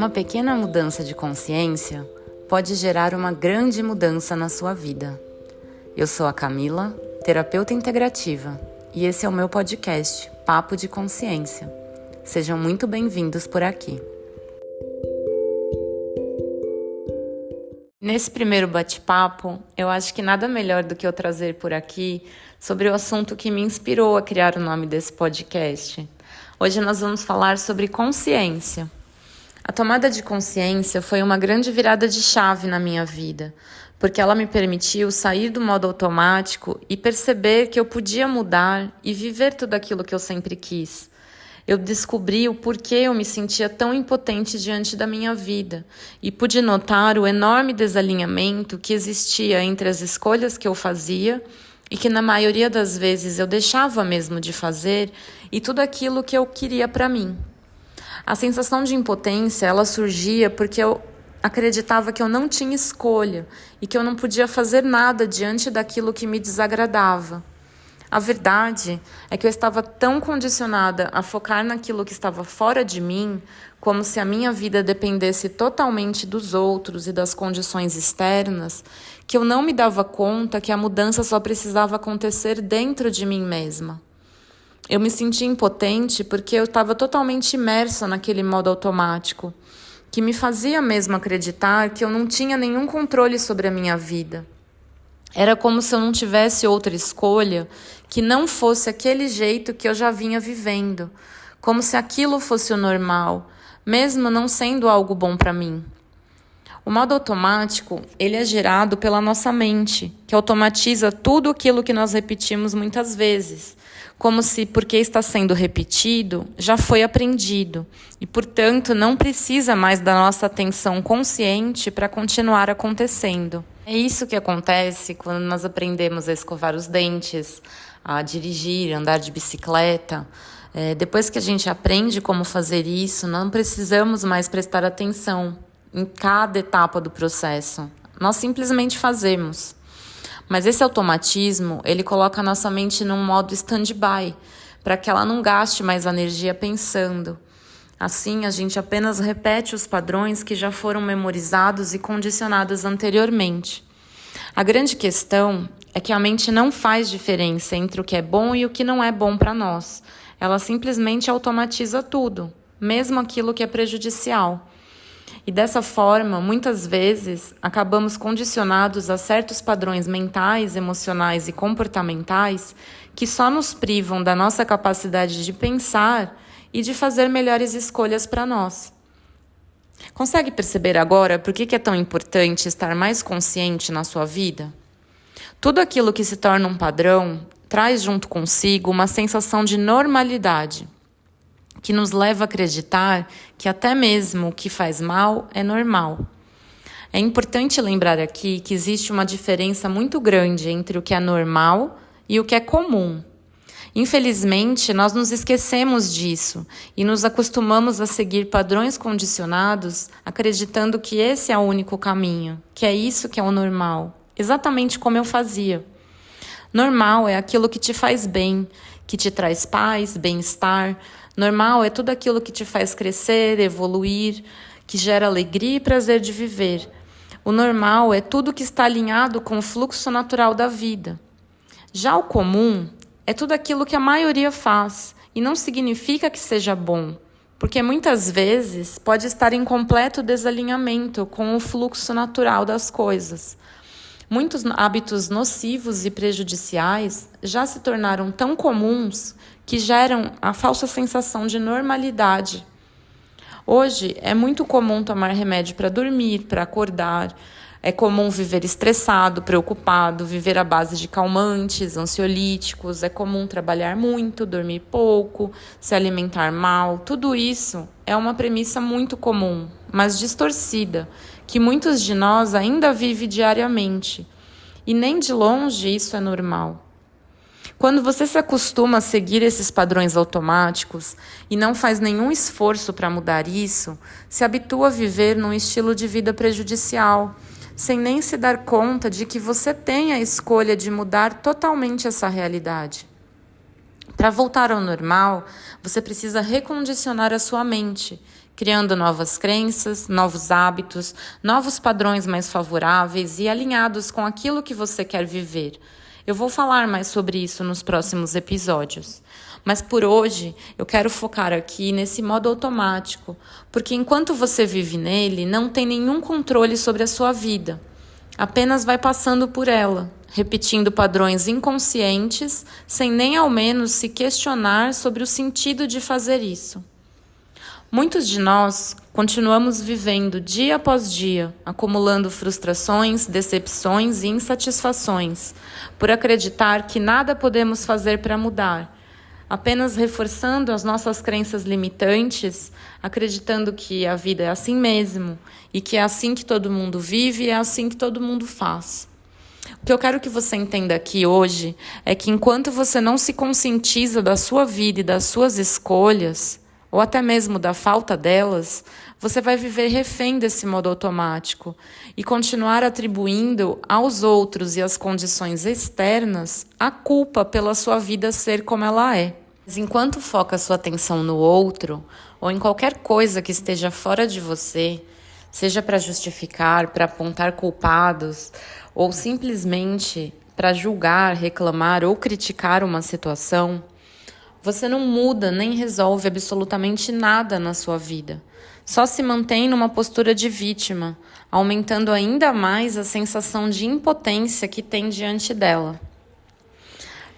Uma pequena mudança de consciência pode gerar uma grande mudança na sua vida. Eu sou a Camila, terapeuta integrativa, e esse é o meu podcast, Papo de Consciência. Sejam muito bem-vindos por aqui. Nesse primeiro bate-papo, eu acho que nada melhor do que eu trazer por aqui sobre o assunto que me inspirou a criar o nome desse podcast. Hoje nós vamos falar sobre consciência. A tomada de consciência foi uma grande virada de chave na minha vida, porque ela me permitiu sair do modo automático e perceber que eu podia mudar e viver tudo aquilo que eu sempre quis. Eu descobri o porquê eu me sentia tão impotente diante da minha vida e pude notar o enorme desalinhamento que existia entre as escolhas que eu fazia e que na maioria das vezes eu deixava mesmo de fazer e tudo aquilo que eu queria para mim. A sensação de impotência, ela surgia porque eu acreditava que eu não tinha escolha e que eu não podia fazer nada diante daquilo que me desagradava. A verdade é que eu estava tão condicionada a focar naquilo que estava fora de mim, como se a minha vida dependesse totalmente dos outros e das condições externas, que eu não me dava conta que a mudança só precisava acontecer dentro de mim mesma. Eu me sentia impotente porque eu estava totalmente imersa naquele modo automático, que me fazia mesmo acreditar que eu não tinha nenhum controle sobre a minha vida. Era como se eu não tivesse outra escolha que não fosse aquele jeito que eu já vinha vivendo, como se aquilo fosse o normal, mesmo não sendo algo bom para mim. O modo automático, ele é gerado pela nossa mente, que automatiza tudo aquilo que nós repetimos muitas vezes, como se, porque está sendo repetido, já foi aprendido e, portanto, não precisa mais da nossa atenção consciente para continuar acontecendo. É isso que acontece quando nós aprendemos a escovar os dentes, a dirigir, andar de bicicleta. Depois que a gente aprende como fazer isso, não precisamos mais prestar atenção em cada etapa do processo. Nós simplesmente fazemos. Mas esse automatismo, ele coloca a nossa mente num modo stand-by, para que ela não gaste mais energia pensando. Assim, a gente apenas repete os padrões que já foram memorizados e condicionados anteriormente. A grande questão é que a mente não faz diferença entre o que é bom e o que não é bom para nós. Ela simplesmente automatiza tudo, mesmo aquilo que é prejudicial. E dessa forma, muitas vezes, acabamos condicionados a certos padrões mentais, emocionais e comportamentais que só nos privam da nossa capacidade de pensar e de fazer melhores escolhas para nós. Consegue perceber agora por que é tão importante estar mais consciente na sua vida? Tudo aquilo que se torna um padrão traz junto consigo uma sensação de normalidade, que nos leva a acreditar que até mesmo o que faz mal é normal. É importante lembrar aqui que existe uma diferença muito grande entre o que é normal e o que é comum. Infelizmente, nós nos esquecemos disso e nos acostumamos a seguir padrões condicionados, acreditando que esse é o único caminho, que é isso que é o normal, exatamente como eu fazia. Normal é aquilo que te faz bem, que te traz paz, bem-estar. Normal é tudo aquilo que te faz crescer, evoluir, que gera alegria e prazer de viver. O normal é tudo que está alinhado com o fluxo natural da vida. Já o comum é tudo aquilo que a maioria faz e não significa que seja bom, porque muitas vezes pode estar em completo desalinhamento com o fluxo natural das coisas. Muitos hábitos nocivos e prejudiciais já se tornaram tão comuns que geram a falsa sensação de normalidade. Hoje é muito comum tomar remédio para dormir, para acordar. É comum viver estressado, preocupado, viver à base de calmantes, ansiolíticos. É comum trabalhar muito, dormir pouco, se alimentar mal. Tudo isso é uma premissa muito comum, mas distorcida, que muitos de nós ainda vivem diariamente. E nem de longe isso é normal. Quando você se acostuma a seguir esses padrões automáticos e não faz nenhum esforço para mudar isso, se habitua a viver num estilo de vida prejudicial, sem nem se dar conta de que você tem a escolha de mudar totalmente essa realidade. Para voltar ao normal, você precisa recondicionar a sua mente, criando novas crenças, novos hábitos, novos padrões mais favoráveis e alinhados com aquilo que você quer viver. Eu vou falar mais sobre isso nos próximos episódios. Mas por hoje, eu quero focar aqui nesse modo automático, porque enquanto você vive nele, não tem nenhum controle sobre a sua vida. Apenas vai passando por ela, repetindo padrões inconscientes, sem nem ao menos se questionar sobre o sentido de fazer isso. Muitos de nós continuamos vivendo dia após dia, acumulando frustrações, decepções e insatisfações, por acreditar que nada podemos fazer para mudar, apenas reforçando as nossas crenças limitantes, acreditando que a vida é assim mesmo e que é assim que todo mundo vive e é assim que todo mundo faz. O que eu quero que você entenda aqui hoje é que enquanto você não se conscientiza da sua vida e das suas escolhas, ou até mesmo da falta delas, você vai viver refém desse modo automático e continuar atribuindo aos outros e às condições externas a culpa pela sua vida ser como ela é. Mas enquanto foca sua atenção no outro, ou em qualquer coisa que esteja fora de você, seja para justificar, para apontar culpados, ou simplesmente para julgar, reclamar ou criticar uma situação, você não muda nem resolve absolutamente nada na sua vida. Só se mantém numa postura de vítima, aumentando ainda mais a sensação de impotência que tem diante dela.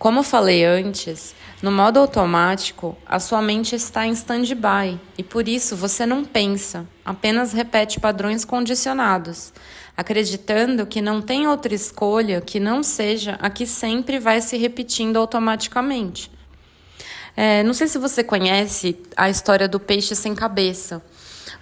Como eu falei antes, no modo automático, a sua mente está em stand-by e por isso você não pensa, apenas repete padrões condicionados, acreditando que não tem outra escolha que não seja a que sempre vai se repetindo automaticamente. Não sei se você conhece a história do peixe sem cabeça,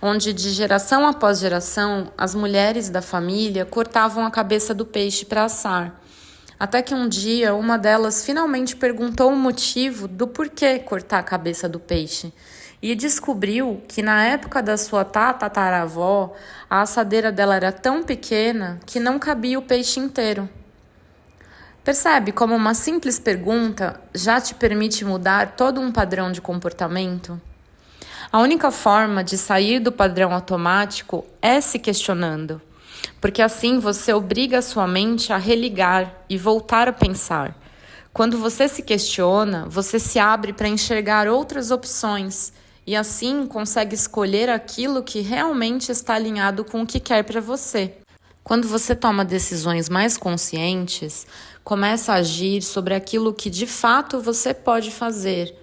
onde de geração após geração as mulheres da família cortavam a cabeça do peixe para assar. Até que um dia uma delas finalmente perguntou o motivo do porquê cortar a cabeça do peixe e descobriu que na época da sua tataravó a assadeira dela era tão pequena que não cabia o peixe inteiro. Percebe como uma simples pergunta já te permite mudar todo um padrão de comportamento? A única forma de sair do padrão automático é se questionando, porque assim você obriga a sua mente a religar e voltar a pensar. Quando você se questiona, você se abre para enxergar outras opções e assim consegue escolher aquilo que realmente está alinhado com o que quer para você. Quando você toma decisões mais conscientes, começa a agir sobre aquilo que de fato você pode fazer,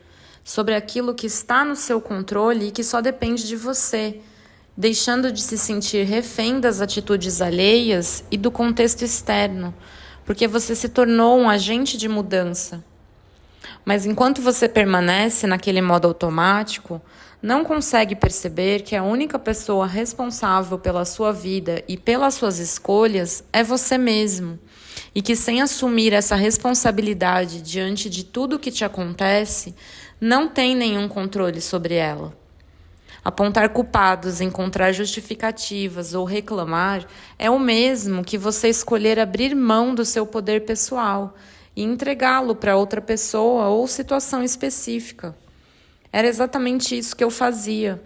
sobre aquilo que está no seu controle e que só depende de você, deixando de se sentir refém das atitudes alheias e do contexto externo, porque você se tornou um agente de mudança. Mas enquanto você permanece naquele modo automático, não consegue perceber que a única pessoa responsável pela sua vida e pelas suas escolhas é você mesmo, e que sem assumir essa responsabilidade diante de tudo que te acontece, não tem nenhum controle sobre ela. Apontar culpados, encontrar justificativas ou reclamar é o mesmo que você escolher abrir mão do seu poder pessoal e entregá-lo para outra pessoa ou situação específica. Era exatamente isso que eu fazia.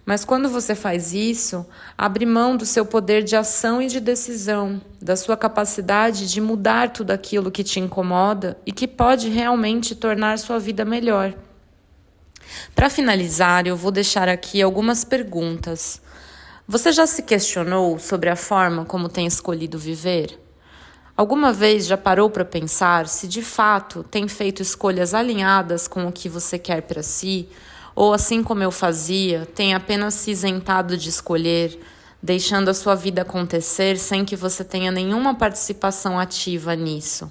Mas quando você faz isso, abre mão do seu poder de ação e de decisão, da sua capacidade de mudar tudo aquilo que te incomoda e que pode realmente tornar sua vida melhor. Para finalizar, eu vou deixar aqui algumas perguntas. Você já se questionou sobre a forma como tem escolhido viver? Alguma vez já parou para pensar se de fato tem feito escolhas alinhadas com o que você quer para si? Ou assim como eu fazia, tem apenas se isentado de escolher, deixando a sua vida acontecer sem que você tenha nenhuma participação ativa nisso?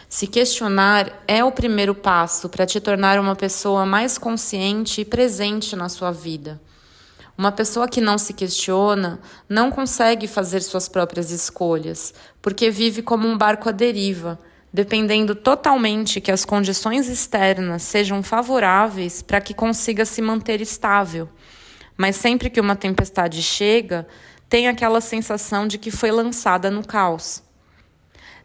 Se questionar é o primeiro passo para te tornar uma pessoa mais consciente e presente na sua vida. Uma pessoa que não se questiona não consegue fazer suas próprias escolhas, porque vive como um barco à deriva, dependendo totalmente que as condições externas sejam favoráveis para que consiga se manter estável. Mas sempre que uma tempestade chega, tem aquela sensação de que foi lançada no caos.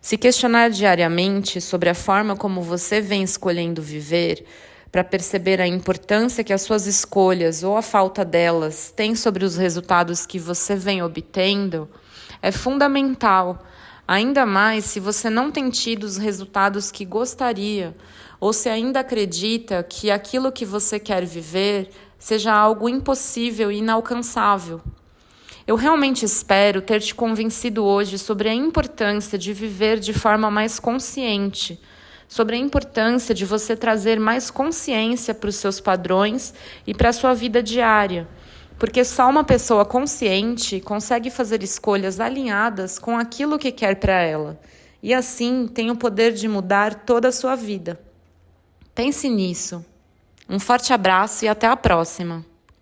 Se questionar diariamente sobre a forma como você vem escolhendo viver, para perceber a importância que as suas escolhas ou a falta delas tem sobre os resultados que você vem obtendo, é fundamental, ainda mais se você não tem tido os resultados que gostaria, ou se ainda acredita que aquilo que você quer viver seja algo impossível e inalcançável. Eu realmente espero ter te convencido hoje sobre a importância de viver de forma mais consciente, sobre a importância de você trazer mais consciência para os seus padrões e para a sua vida diária, porque só uma pessoa consciente consegue fazer escolhas alinhadas com aquilo que quer para ela, e assim tem o poder de mudar toda a sua vida. Pense nisso. Um forte abraço e até a próxima!